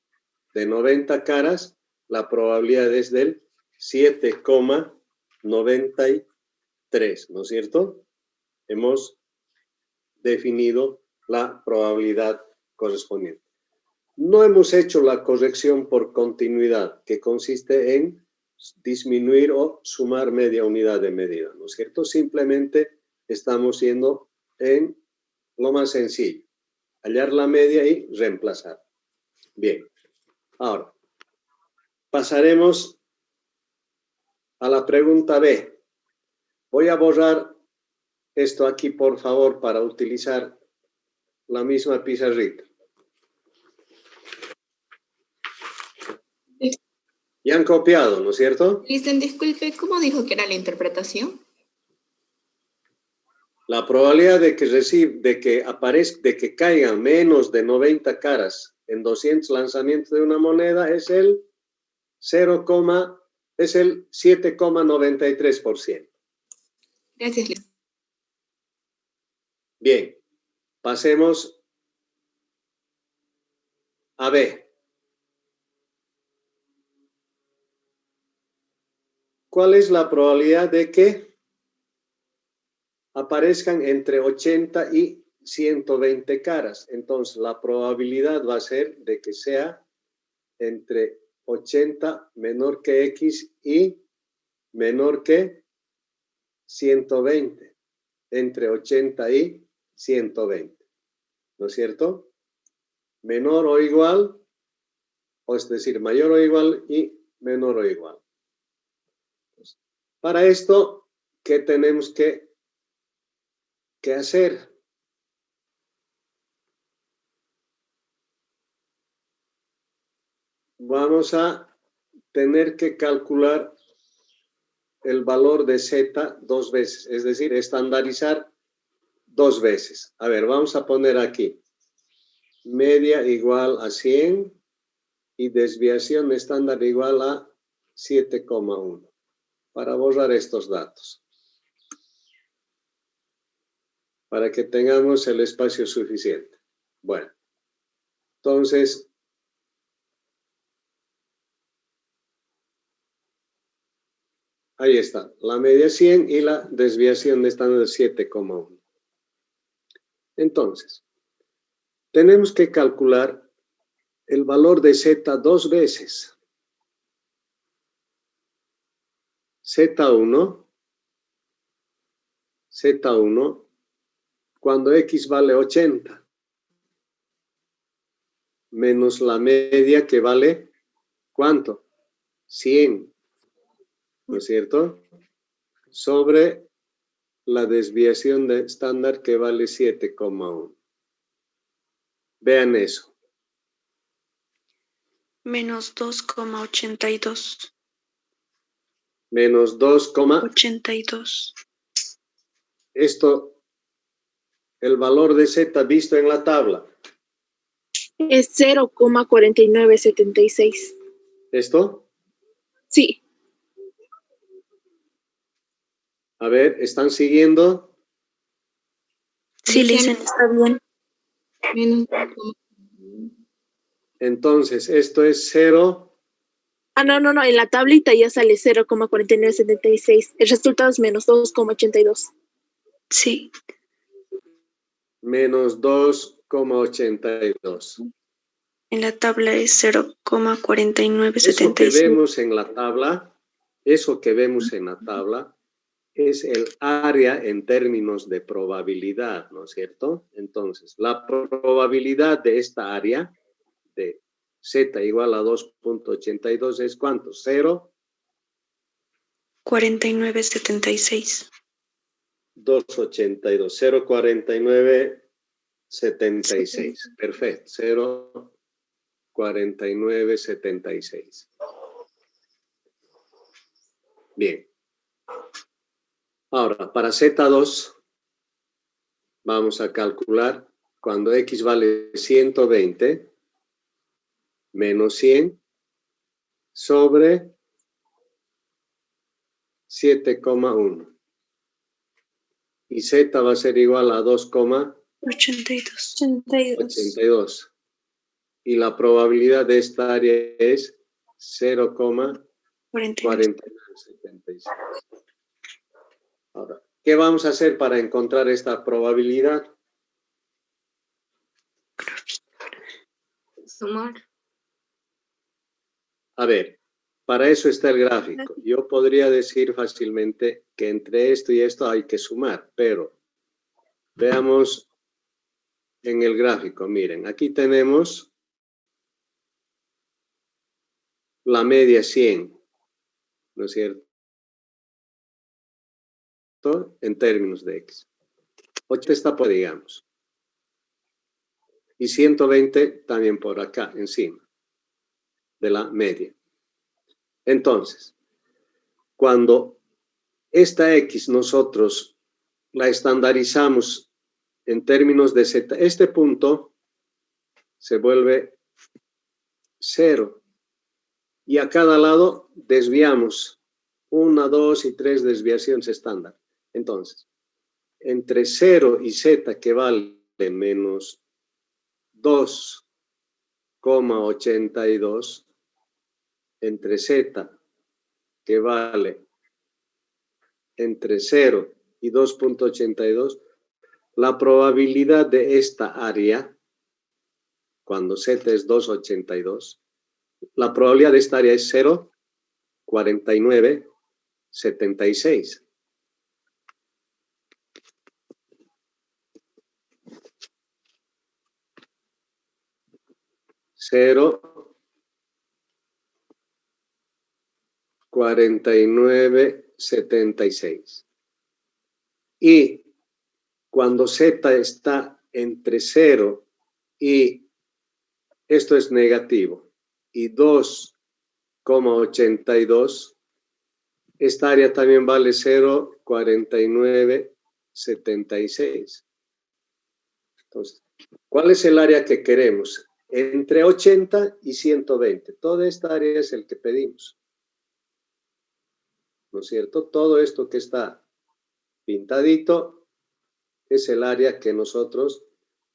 de 90 caras, la probabilidad es del 7,93, ¿no es cierto? Hemos definido la probabilidad correspondiente. No hemos hecho la corrección por continuidad, que consiste en disminuir o sumar media unidad de medida, ¿no es cierto? Simplemente estamos yendo en lo más sencillo, hallar la media y reemplazar. Bien, ahora pasaremos a la pregunta B. Voy a borrar esto aquí, por favor, para utilizar la misma pizarrita. Ya han copiado, ¿no es cierto? Listen, disculpe, ¿cómo dijo que era la interpretación? La probabilidad de que caigan menos de 90 caras en 200 lanzamientos de una moneda es el 0,0793. Es el 7,93%. Gracias, Liz. Bien, pasemos a B. ¿Cuál es la probabilidad de que aparezcan entre 80 y 120 caras? Entonces, la probabilidad va a ser de que sea entre 80 menor que X y menor que 120. Entre 80 y 120. ¿No es cierto? Menor o igual, o es decir, mayor o igual y menor o igual. Para esto, ¿qué tenemos que hacer? Vamos a tener que calcular el valor de Z 2 veces, es decir, estandarizar 2 veces. A ver, vamos a poner aquí media igual a 100 y desviación estándar igual a 7,1 para borrar estos datos, para que tengamos el espacio suficiente. Bueno, entonces, ahí está, la media 100 y la desviación de estándar 7,1. Entonces, tenemos que calcular el valor de Z 2 veces. Z1, cuando X vale 80, menos la media que vale, ¿cuánto? 100, ¿no es cierto? Sobre la desviación de estándar que vale 7,1. Vean eso. Menos 2,82. Menos 82. Esto, el valor de Z visto en la tabla. Es 0,4976. ¿Esto? Sí. A ver, ¿están siguiendo? Sí, Dicen Lisen, está bien. menos Entonces, esto es 0. Ah, no. En la tablita ya sale 0,4976. El resultado es menos 2,82. Sí. Menos 2,82. En la tabla es Eso que 0,4976. vemos en la tabla, es el área en términos de probabilidad, ¿no es cierto? Entonces, la probabilidad de esta área de Z igual a 2,82 es ¿cuánto? 0. 4976. 2,82. 0,4976. Perfecto. 0,4976. Bien. Ahora, para Z2, vamos a calcular cuando X vale 120 menos 100 sobre 7,1. Y Z va a ser igual a 2,82. Y la probabilidad de esta área es 0,4976. Ahora, ¿qué vamos a hacer para encontrar esta probabilidad? sumar. A ver, para eso está el gráfico. Yo podría decir fácilmente que entre esto y esto hay que sumar, pero veamos en el gráfico. Miren, aquí tenemos la media 100, ¿no es cierto? En términos de X. 8 está por, digamos. Y 120 también por acá, encima de la media. Entonces, cuando esta X nosotros la estandarizamos en términos de Z, este punto se vuelve 0. y a cada lado desviamos 1, 2 y 3 desviaciones estándar. Entonces, entre 0 y z, que vale menos 2,82, entre z, que vale entre 0 y 2,82, la probabilidad de esta área, cuando z es 2,82, la probabilidad de esta área es 0,4976. Cero 4976. Y cuando z está entre 0 y, esto es negativo, y 2,82, esta área también vale 0,4976. Entonces, ¿cuál es el área que queremos? Entre 80 y 120. Toda esta área es el que pedimos. ¿No es cierto? Todo esto que está pintadito es el área que nosotros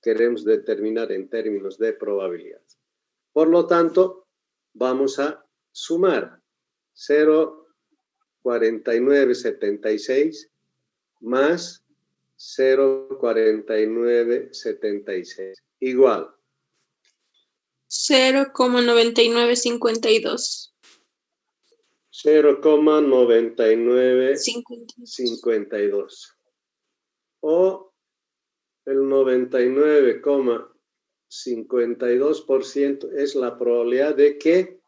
queremos determinar en términos de probabilidad. Por lo tanto, vamos a sumar 0,4976 más 0,4976 igual 0,9952. 0,9952 o el 99,52% es la probabilidad de que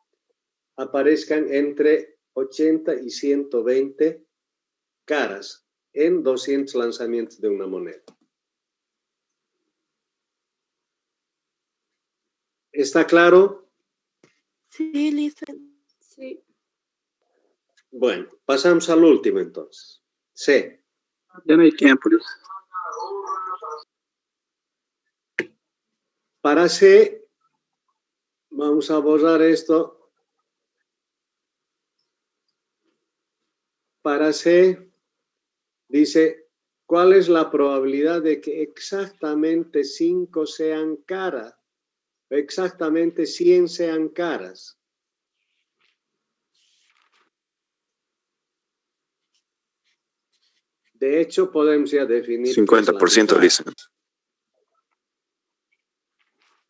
aparezcan entre 80 y 120 caras en 200 lanzamientos de una moneda. ¿Está claro? Sí, listo. Sí. Bueno, pasamos al último entonces. C. Ya no hay tiempo, Luis. Para C, vamos a borrar esto. Para C, dice, ¿cuál es la probabilidad de que exactamente 5 sean caras? Exactamente 100 sean caras. De hecho, podemos ya definir... 50%, dice.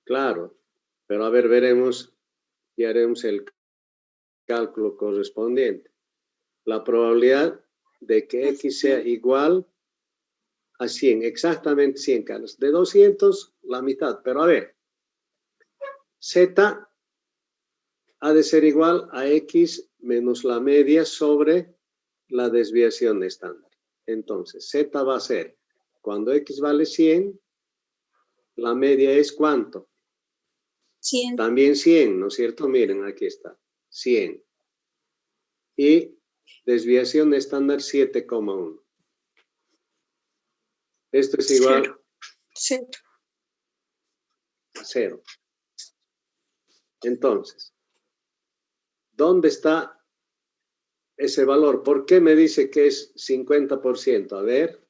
Claro, pero a ver, veremos y haremos el cálculo correspondiente. La probabilidad de que X sea igual a 100, exactamente 100 caras. De 200, la mitad. Pero a ver, Z ha de ser igual a X menos la media sobre la desviación estándar. Entonces, Z va a ser, cuando X vale 100, la media es ¿cuánto? 100. También 100, ¿no es cierto? Miren, aquí está, 100. Y desviación estándar 7,1. Esto es igual a 0. Entonces, ¿dónde está ese valor? ¿Por qué me dice que es 50%? A ver.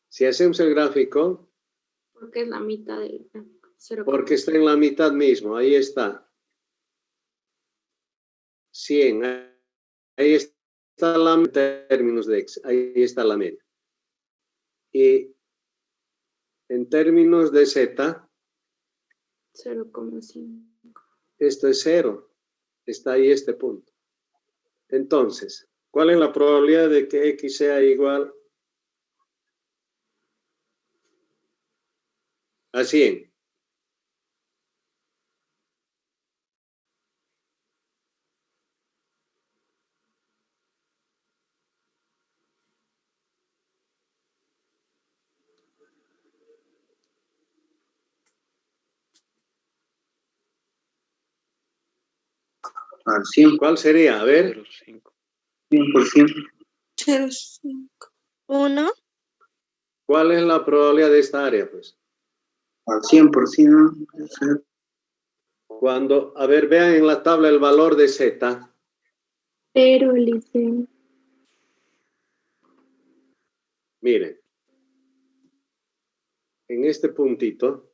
Si hacemos el gráfico. Porque es la mitad del gráfico. Porque está en la mitad mismo. Ahí está. 100. Ahí está la media en términos de X. Ahí está la media. Y en términos de Z. 0,5. Esto es 0. Está ahí este punto. Entonces, ¿cuál es la probabilidad de que X sea igual a 100? Al 100%. ¿Cuál sería? A ver. 0,5. 1. ¿Cuál es la probabilidad de esta área? Pues Al 100%. Cuando, a ver, vean en la tabla el valor de Z. Pero, Liceo. Miren, en este puntito,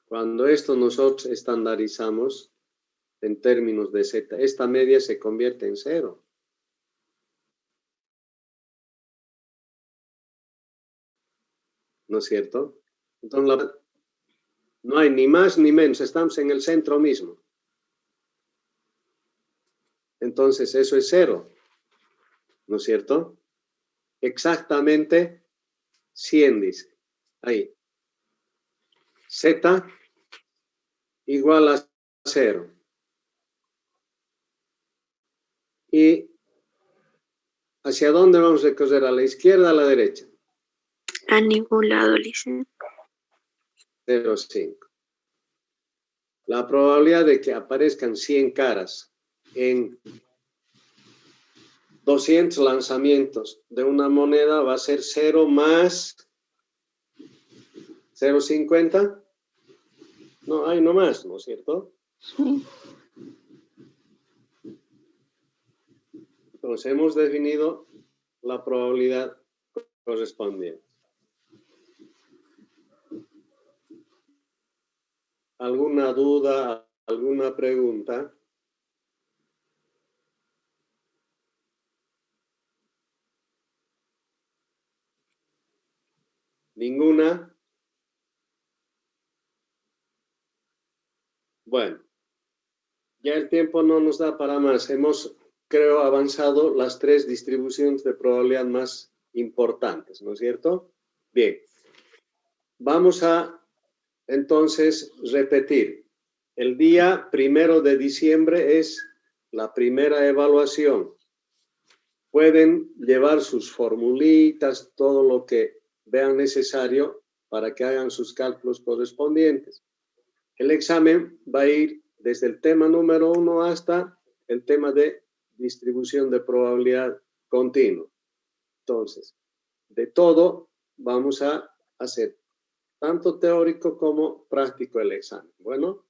cuando esto nosotros estandarizamos en términos de Z, esta media se convierte en 0. ¿No es cierto? Entonces, no hay ni más ni menos, estamos en el centro mismo. Entonces, eso es 0. ¿No es cierto? Exactamente 100, dice. Ahí. Z igual a 0. ¿Y hacia dónde vamos a correr? ¿A la izquierda o a la derecha? A ningún lado, Liceo. 0,5. La probabilidad de que aparezcan 100 caras en 200 lanzamientos de una moneda va a ser 0 más 0,50. No, hay no más, ¿no es cierto? Sí. Entonces hemos definido la probabilidad correspondiente. ¿Alguna duda, alguna pregunta? ¿Ninguna? Bueno, ya el tiempo no nos da para más. Hemos, creo, avanzado las 3 distribuciones de probabilidad más importantes, ¿no es cierto? Bien. Vamos a, entonces, repetir. El día 1 de diciembre es la primera evaluación. Pueden llevar sus formulitas, todo lo que vean necesario para que hagan sus cálculos correspondientes. El examen va a ir desde el tema número 1 hasta el tema de distribución de probabilidad continua. Entonces, de todo vamos a hacer tanto teórico como práctico el examen. Bueno.